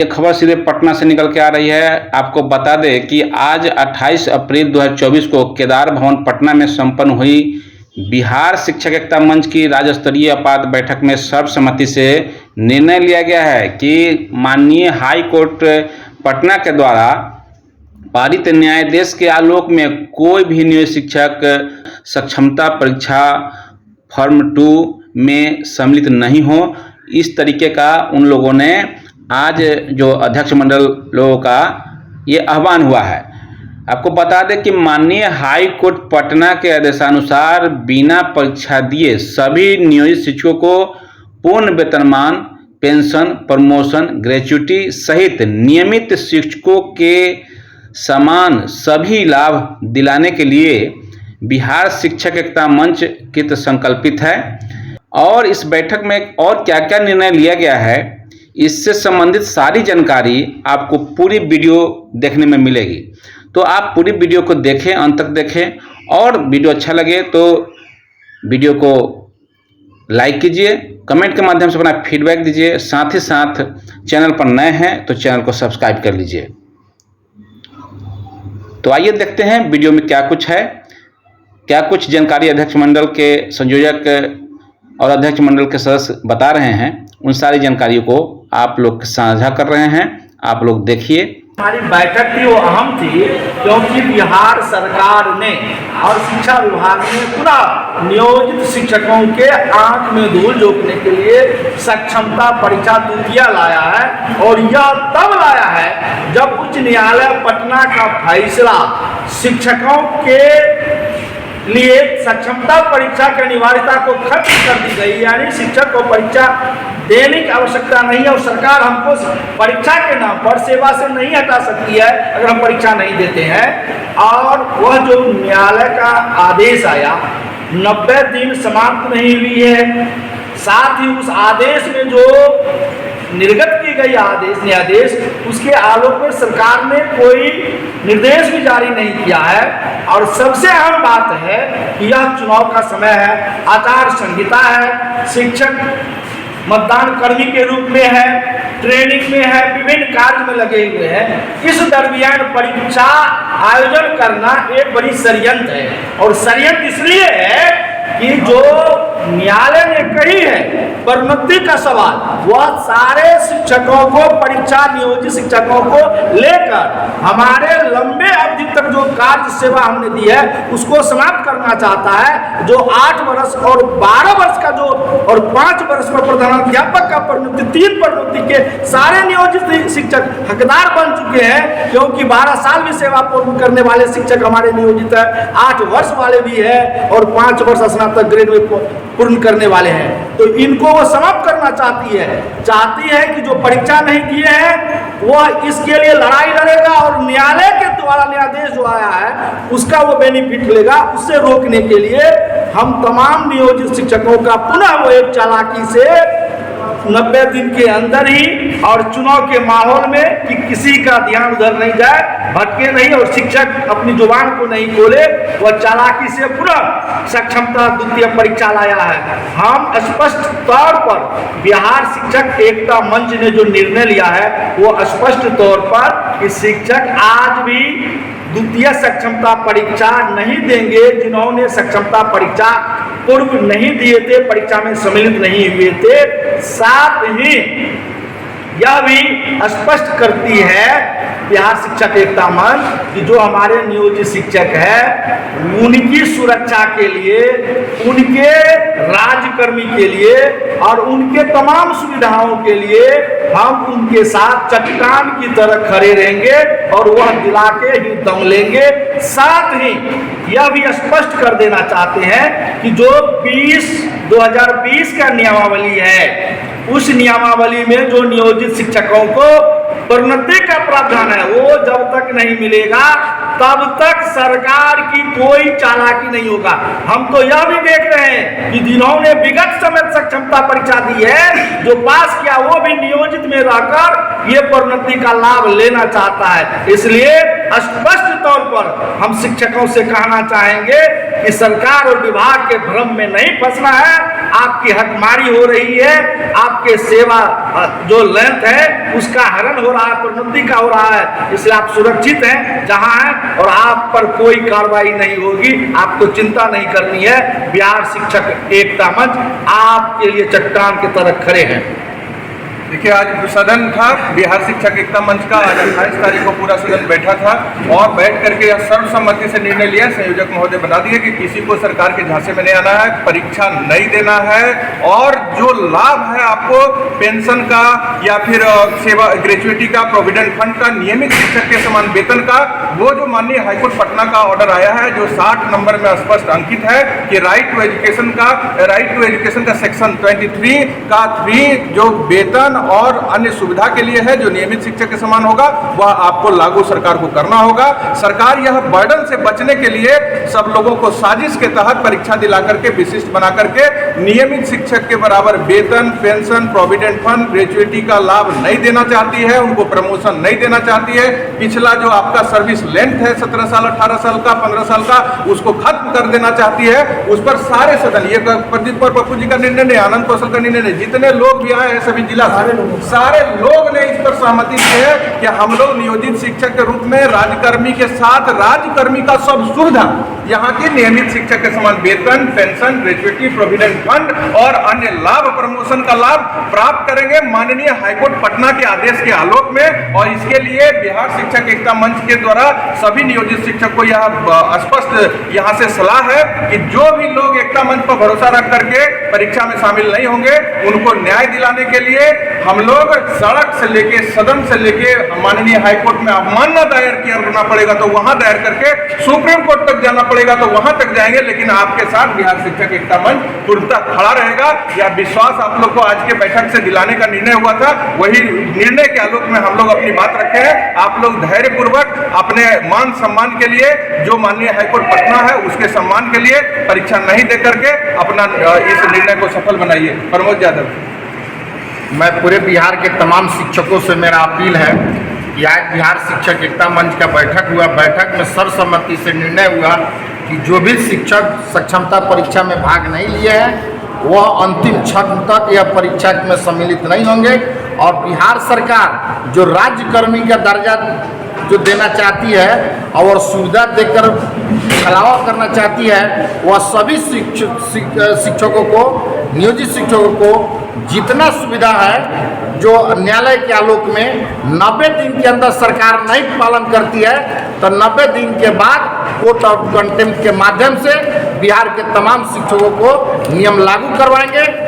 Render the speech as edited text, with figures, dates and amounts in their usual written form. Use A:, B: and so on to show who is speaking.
A: ये खबर सीधे पटना से निकल के आ रही है। आपको बता दें कि आज 28 अप्रैल 2024 को केदार भवन पटना में संपन्न हुई बिहार शिक्षक एकता मंच की राज्य स्तरीय आपात बैठक में सर्वसम्मति से निर्णय लिया गया है कि माननीय हाई कोर्ट पटना के द्वारा पारित न्यायादेश के आलोक में कोई भी नियोजित शिक्षक सक्षमता परीक्षा फॉर्म 2 में सम्मिलित नहीं हो। इस तरीके का उन लोगों ने आज जो अध्यक्ष मंडल लोगों का ये आह्वान हुआ है। आपको बता दें कि माननीय हाई कोर्ट पटना के आदेशानुसार बिना परीक्षा दिए सभी नियोजित शिक्षकों को पूर्ण वेतनमान, पेंशन, प्रमोशन, ग्रेच्युटी सहित नियमित शिक्षकों के समान सभी लाभ दिलाने के लिए बिहार शिक्षक एकता मंच कृत संकल्पित है। और इस बैठक में और क्या क्या निर्णय लिया गया है, इससे संबंधित सारी जानकारी आपको पूरी वीडियो देखने में मिलेगी। तो आप पूरी वीडियो को देखें, अंत तक देखें और वीडियो अच्छा लगे तो वीडियो को लाइक कीजिए, कमेंट के माध्यम से अपना फीडबैक दीजिए। साथ ही साथ चैनल पर नए हैं तो चैनल को सब्सक्राइब कर लीजिए। तो आइए देखते हैं वीडियो में क्या कुछ है, क्या कुछ जानकारी अध्यक्ष मंडल के संयोजक और अध्यक्ष मंडल के सदस्य बता रहे हैं। उन सारी जानकारियों को आप लोग साझा कर रहे हैं, आप लोग देखिए।
B: हमारी बैठक थी वो अहम थी क्योंकि बिहार सरकार ने और शिक्षा विभाग ने पूरा नियोजित शिक्षकों के आंख में धूल झोंकने के लिए सक्षमता परीक्षा द्वितीय लाया है। और यह तब लाया है जब उच्च न्यायालय पटना का फैसला शिक्षकों के लिए सक्षमता परीक्षा की अनिवार्यता को खत्म कर दी गई, यानी शिक्षक को परीक्षा देने की आवश्यकता नहीं है और सरकार हमको परीक्षा के नाम पर सेवा से नहीं हटा सकती है अगर हम परीक्षा नहीं देते हैं। और वह जो न्यायालय का आदेश आया 90 दिन समाप्त नहीं हुई है, साथ ही उस आदेश में जो निर्गत की गई न्यायाधीश उसके आलोक में सरकार ने कोई निर्देश भी जारी नहीं किया है। और सबसे अहम बात है कि यह चुनाव का समय है, आचार संहिता है, शिक्षक मतदान कर्मी के रूप में है, ट्रेनिंग में है, विभिन्न कार्य में लगे हुए हैं। इस दरमियान परीक्षा आयोजन करना एक बड़ी षड्यंत्र है। और षड्यंत्र इसलिए है कि जो न्यायालय ने कही है प्रोन्नति का सवाल, वह सारे शिक्षकों को, परीक्षा नियोजित शिक्षकों को लेकर हमारे लंबे अवधि तक जो कार्य सेवा हमने दी है उसको समाप्त करना चाहता है। जो 8 वर्ष और 12 वर्ष का जो और 5 वर्ष में प्रधानाध्यापक का प्रोन्नति, 3 प्रोन्नति के सारे नियोजित शिक्षक हकदार बन चुके हैं, क्योंकि 12 साल भी सेवा पूर्ण करने वाले शिक्षक हमारे नियोजित है, 8 वर्ष वाले भी है और 5 वर्ष स्नातक ग्रेड में पूर्ण करने वाले हैं। तो इनको वो समाप्त करना चाहती है कि जो परीक्षा नहीं दिए हैं वह इसके लिए लड़ाई लड़ेगा और न्यायालय के द्वारा न्यायाधीश जो आया है उसका वो बेनिफिट लेगा। उससे रोकने के लिए हम तमाम नियोजित शिक्षकों का पुनः वो एक चालाकी से 90 दिन के अंदर ही और चुनाव के माहौल में कि किसी का ध्यान उधर नहीं जाए, भटके नहीं और शिक्षक अपनी जुबान को नहीं खोले, वह चालाकी से पूरा सक्षमता द्वितीय परीक्षा लाया है। हम स्पष्ट तौर पर बिहार शिक्षक एकता मंच ने जो निर्णय लिया है वो स्पष्ट तौर पर कि शिक्षक आज भी द्वितीय सक्षमता परीक्षा नहीं देंगे। जिन्होंने सक्षमता परीक्षा पूर्व नहीं दिए थे, परीक्षा में सम्मिलित नहीं हुए थे। साथ ही यह भी स्पष्ट करती है बिहार शिक्षक एकता मंच कि जो हमारे नियोजित शिक्षक है उनकी सुरक्षा के लिए, उनके राज्यकर्मी के लिए और उनके तमाम सुविधाओं के लिए हम उनके साथ चट्टान की तरह खड़े रहेंगे और वह दिला के ही दम लेंगे। साथ ही यह भी स्पष्ट कर देना चाहते हैं कि जो 2020 का नियमावली है उस नियमावली में जो नियोजित शिक्षकों को प्रोन्नति का प्रावधान है वो जब तक नहीं मिलेगा तब तक सरकार की कोई चालाकी नहीं होगा। हम तो यह भी देख रहे हैं कि जिन्होंने विगत समय सक्षमता परीक्षा दी है, जो पास किया वो भी नियोजित में रहकर ये प्रोन्नति का लाभ लेना चाहता है। इसलिए स्पष्ट तौर पर हम शिक्षकों से कहना चाहेंगे कि सरकार और विभाग के भ्रम में नहीं फंसना है आपकी हकमारी हो रही है, आपके सेवा जो लेंथ है उसका हरण हो रहा है, प्रोन्नति का हो रहा है, इसलिए आप सुरक्षित हैं जहां हैं और आप पर कोई कार्रवाई नहीं होगी, आपको चिंता नहीं करनी है। बिहार शिक्षक एकता मंच आपके लिए चट्टान की तरह खड़े हैं।
C: देखिए, आज सदन था बिहार शिक्षक एकता मंच का। आज 28 तारीख को पूरा सदन बैठा था और बैठ करके यह सर्वसम्मति से निर्णय लिया, संयोजक महोदय बता दिए कि किसी को सरकार के झांसे में नहीं आना है, परीक्षा नहीं देना है और जो लाभ है आपको पेंशन का या फिर सेवा ग्रेजुएटी का, प्रोविडेंट फंड का, नियमित शिक्षक के समान वेतन का, वो जो माननीय हाईकोर्ट पटना का ऑर्डर आया है जो 60 नंबर में स्पष्ट अंकित है कि राइट टू एजुकेशन का सेक्शन 23 का 3 जो वेतन और अन्य सुविधा के लिए है, जो नियमित शिक्षक के समान होगा, वह आपको लागू सरकार को करना होगा। सरकार यह बर्डन से बचने के लिए सब लोगों को साजिश के तहत परीक्षा दिला करके विशिष्ट बना करके नियमित शिक्षक के बराबर वेतन, पेंशन, प्रोविडेंट फंड, ग्रेजुएटी का लाभ नहीं देना चाहती है, उनको प्रमोशन नहीं देना चाहती है। पिछला जो आपका सर्विस लेंथ है 17 साल, 18 साल का, 15 साल का, उसको खत्म कर देना चाहती है। उस पर सारे सदन, ये प्रदीप और पप्पू जी का निर्णय नहीं, आनंद कौशल का निर्णय नहीं, जितने लोग भी आए हैं सभी जिला सारे लोग ने इस पर सहमति दी है कि हम लोग नियोजित शिक्षक के रूप में राज्यकर्मी के साथ राज्यकर्मी का सब सुविधा, यहाँ के नियमित शिक्षक के समान वेतन, पेंशन, ग्रेजुएटी, प्रोविडेंट फंड और अन्य लाभ, प्रमोशन का लाभ प्राप्त करेंगे माननीय हाईकोर्ट पटना के आदेश के आलोक में। और इसके लिए बिहार शिक्षक एकता मंच के द्वारा सभी नियोजित शिक्षक को यह स्पष्ट यहाँ से सलाह है कि जो भी लोग एकता मंच पर भरोसा रख करके परीक्षा में शामिल नहीं होंगे, उनको न्याय दिलाने के लिए हम लोग सड़क से लेके, सदन से लेके माननीय हाईकोर्ट में अवमानना दायर करना पड़ेगा तो वहां दायर करके, सुप्रीम कोर्ट तक जाना पड़ेगा तो वहां तक जाएंगे, लेकिन आपके साथ बिहार शिक्षक एकता मंच पूर्णतः खड़ा रहेगा। यह विश्वास आप लोग को आज के बैठक से दिलाने का निर्णय हुआ था, वही निर्णय के आलोक में हम लोग अपनी बात रखे हैं। आप लोग धैर्यपूर्वक अपने मान सम्मान के लिए, जो माननीय हाईकोर्ट पटना है उसके सम्मान के लिए परीक्षा नहीं दे करके अपना इस निर्णय को सफल बनाइए। प्रमोद यादव।
D: मैं पूरे बिहार के तमाम शिक्षकों से मेरा अपील है कि आज बिहार शिक्षक एकता मंच का बैठक हुआ, बैठक में सर्वसम्मति से निर्णय हुआ कि जो भी शिक्षक सक्षमता परीक्षा में भाग नहीं लिए हैं वह अंतिम क्षण तक यह परीक्षा में सम्मिलित नहीं होंगे। और बिहार सरकार जो राज्यकर्मी का दर्जा जो देना चाहती है और सुविधा देकर छलावा करना चाहती है, वह सभी शिक्षकों को, नियोजित शिक्षकों को जितना सुविधा है जो न्यायालय के आलोक में 90 दिन के अंदर सरकार नहीं पालन करती है तो 90 दिन के बाद कोर्ट ऑफ कंटेम्प्ट के माध्यम से बिहार के तमाम शिक्षकों को नियम लागू करवाएंगे